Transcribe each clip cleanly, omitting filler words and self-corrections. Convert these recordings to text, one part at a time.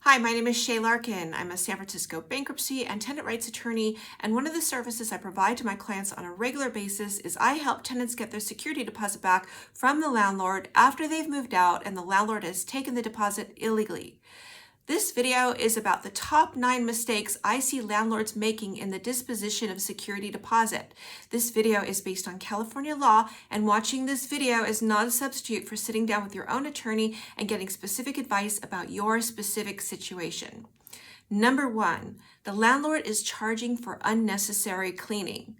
Hi, my name is Shaye Larkin. I'm a San Francisco bankruptcy and tenant rights attorney, and one of the services I provide to my clients on a regular basis is I help tenants get their security deposit back from the landlord after they've moved out and the landlord has taken the deposit illegally. This video is about the top 9 mistakes I see landlords making in the disposition of security deposit. This video is based on California law, and watching this video is not a substitute for sitting down with your own attorney and getting specific advice about your specific situation. Number 1, the landlord is charging for unnecessary cleaning.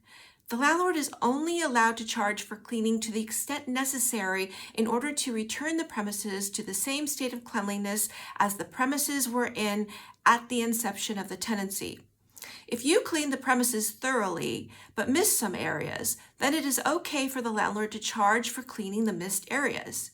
The landlord is only allowed to charge for cleaning to the extent necessary in order to return the premises to the same state of cleanliness as the premises were in at the inception of the tenancy. If you clean the premises thoroughly but miss some areas, then it is okay for the landlord to charge for cleaning the missed areas.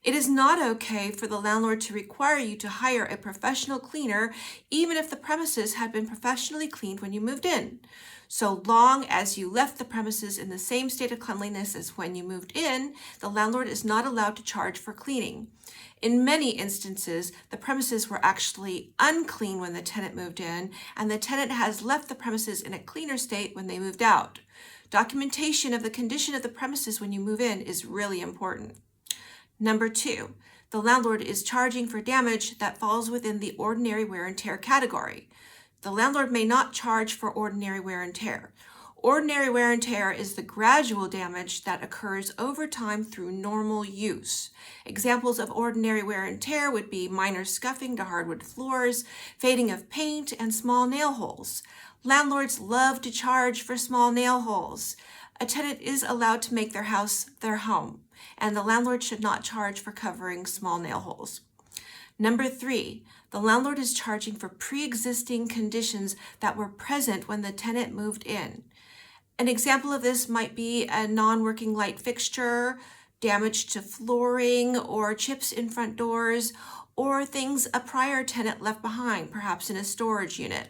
It is not okay for the landlord to require you to hire a professional cleaner even if the premises had been professionally cleaned when you moved in. So long as you left the premises in the same state of cleanliness as when you moved in, the landlord is not allowed to charge for cleaning. In many instances, the premises were actually unclean when the tenant moved in, and the tenant has left the premises in a cleaner state when they moved out. Documentation of the condition of the premises when you move in is really important. Number 2, the landlord is charging for damage that falls within the ordinary wear and tear category. The landlord may not charge for ordinary wear and tear. Ordinary wear and tear is the gradual damage that occurs over time through normal use. Examples of ordinary wear and tear would be minor scuffing to hardwood floors, fading of paint, and small nail holes. Landlords love to charge for small nail holes. A tenant is allowed to make their house their home, and the landlord should not charge for covering small nail holes. Number 3, the landlord is charging for pre-existing conditions that were present when the tenant moved in. An example of this might be a non-working light fixture, damage to flooring, or chips in front doors, or things a prior tenant left behind, perhaps in a storage unit.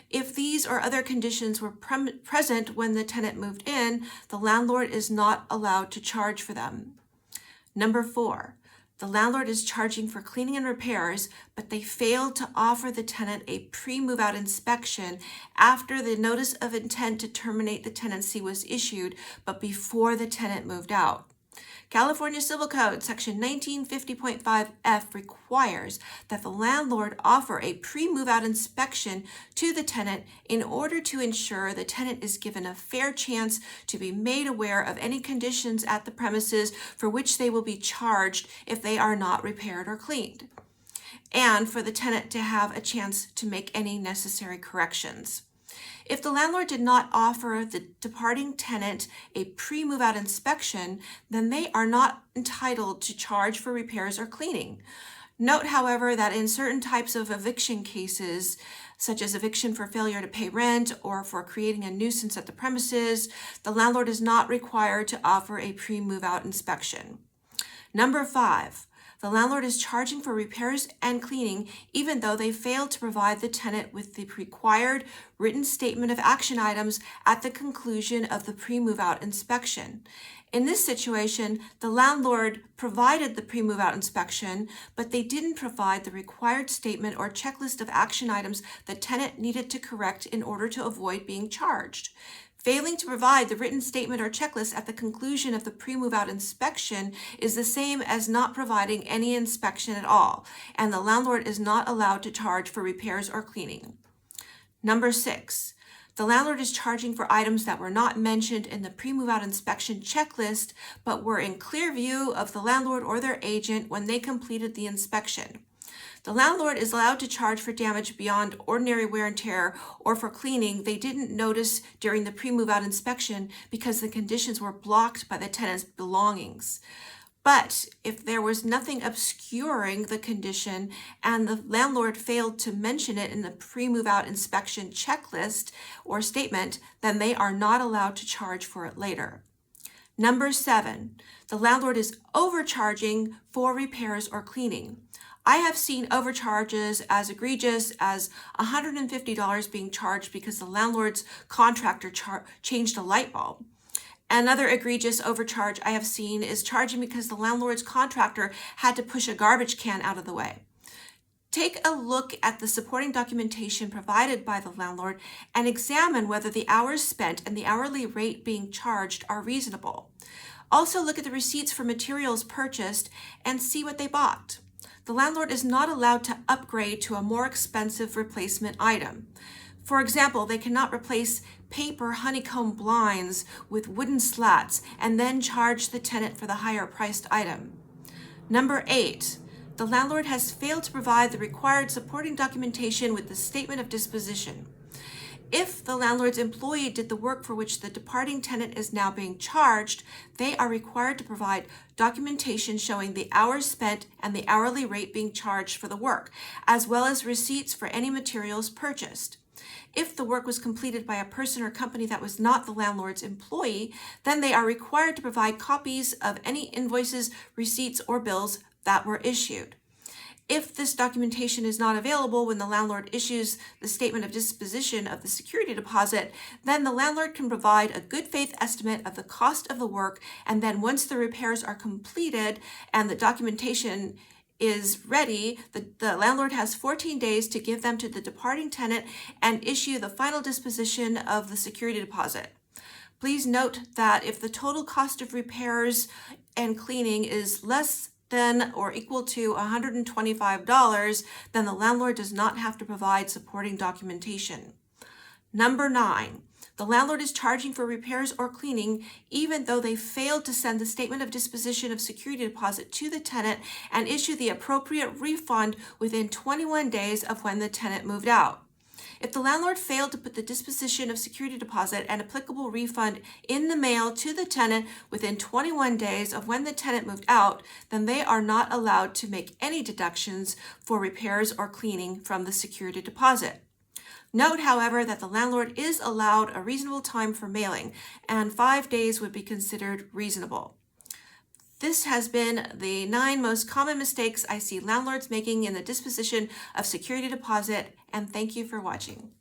If these or other conditions were present when the tenant moved in, the landlord is not allowed to charge for them. Number 4, the landlord is charging for cleaning and repairs, but they failed to offer the tenant a pre-move-out inspection after the notice of intent to terminate the tenancy was issued, but before the tenant moved out. California Civil Code Section 1950.5F requires that the landlord offer a pre-move-out inspection to the tenant in order to ensure the tenant is given a fair chance to be made aware of any conditions at the premises for which they will be charged if they are not repaired or cleaned, and for the tenant to have a chance to make any necessary corrections. If the landlord did not offer the departing tenant a pre-move-out inspection, then they are not entitled to charge for repairs or cleaning. Note, however, that in certain types of eviction cases, such as eviction for failure to pay rent or for creating a nuisance at the premises, the landlord is not required to offer a pre-move-out inspection. Number 5. The landlord is charging for repairs and cleaning even though they failed to provide the tenant with the required written statement of action items at the conclusion of the pre-move-out inspection. In this situation, the landlord provided the pre-move-out inspection, but they didn't provide the required statement or checklist of action items the tenant needed to correct in order to avoid being charged. Failing to provide the written statement or checklist at the conclusion of the pre-move-out inspection is the same as not providing any inspection at all, and the landlord is not allowed to charge for repairs or cleaning. Number 6, the landlord is charging for items that were not mentioned in the pre-move-out inspection checklist but were in clear view of the landlord or their agent when they completed the inspection. The landlord is allowed to charge for damage beyond ordinary wear and tear or for cleaning they didn't notice during the pre-move-out inspection because the conditions were blocked by the tenant's belongings. But if there was nothing obscuring the condition and the landlord failed to mention it in the pre-move-out inspection checklist or statement, then they are not allowed to charge for it later. Number 7, the landlord is overcharging for repairs or cleaning. I have seen overcharges as egregious as $150 being charged because the landlord's contractor changed a light bulb. Another egregious overcharge I have seen is charging because the landlord's contractor had to push a garbage can out of the way. Take a look at the supporting documentation provided by the landlord and examine whether the hours spent and the hourly rate being charged are reasonable. Also, look at the receipts for materials purchased and see what they bought. The landlord is not allowed to upgrade to a more expensive replacement item. For example, they cannot replace paper honeycomb blinds with wooden slats and then charge the tenant for the higher priced item. Number 8, the landlord has failed to provide the required supporting documentation with the statement of disposition. If the landlord's employee did the work for which the departing tenant is now being charged, they are required to provide documentation showing the hours spent and the hourly rate being charged for the work, as well as receipts for any materials purchased. If the work was completed by a person or company that was not the landlord's employee, then they are required to provide copies of any invoices, receipts, or bills that were issued. If this documentation is not available when the landlord issues the statement of disposition of the security deposit, then the landlord can provide a good faith estimate of the cost of the work, and then once the repairs are completed and the documentation is ready, the landlord has 14 days to give them to the departing tenant and issue the final disposition of the security deposit. Please note that if the total cost of repairs and cleaning is less than or equal to $125, then the landlord does not have to provide supporting documentation. Number 9, the landlord is charging for repairs or cleaning even though they failed to send the statement of disposition of security deposit to the tenant and issue the appropriate refund within 21 days of when the tenant moved out. If the landlord failed to put the disposition of security deposit and applicable refund in the mail to the tenant within 21 days of when the tenant moved out, then they are not allowed to make any deductions for repairs or cleaning from the security deposit. Note, however, that the landlord is allowed a reasonable time for mailing, and 5 days would be considered reasonable. This has been the 9 most common mistakes I see landlords making in the disposition of security deposit, and thank you for watching.